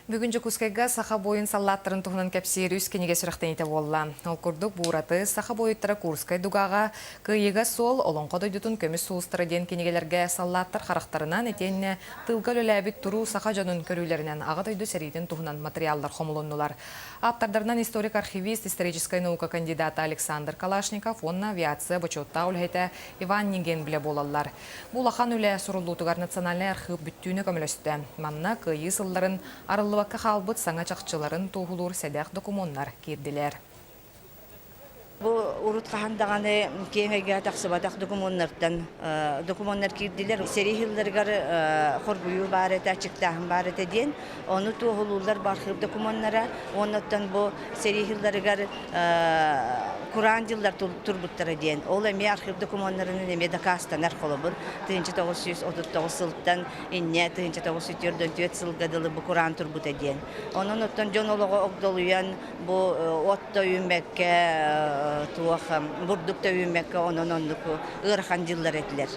Бүгін жүкускайга саха бойын саллаттырын туғынан кәпсейір үз кенеге сүріқтен ете болла. Ол күрдік бұраты саха бойыттары Курскай дугаға күйеге сол олонқо дойдутун көміс суыстыры ден кенегелерге саллаттыр қарақтарынан етенне тылғал өләбіт тұру саха жонын көрілерінен аға дойду сәрейден туғынан материалдар хомылыннулар. Аптардарынан историк архивист, историческая наука кандидата Александр Калашников, онна авиация бочотта үлхеті Иван Нинген біле болалар. Булахан үлі сұрылдутығар национальный архив бүттүүні көмілісті. Манна күйі сылларын арылыбаққа қалбыт саңа чақчыларын туғылуыр сәдәқ документар керділер. Бу урут кахандаганы кеңеге таксыбатак документтар кирдилер. Серихиллергар хорбую бар эте ачыктагын бар эте ден. Оны тугулулар бархып документтара. Оннан бу серихиллергар Kur'an yıllar turbuttara diyen. Ол эми архив документтарын эми дакастанар колобур. 1939 жылдан инне 1944 жылгадылы бу Kur'an турбута диен. Онун оттон жонолого огдолуян бу отто үймекке туах бурдукта үймекке онон ырхан жылдар этилер.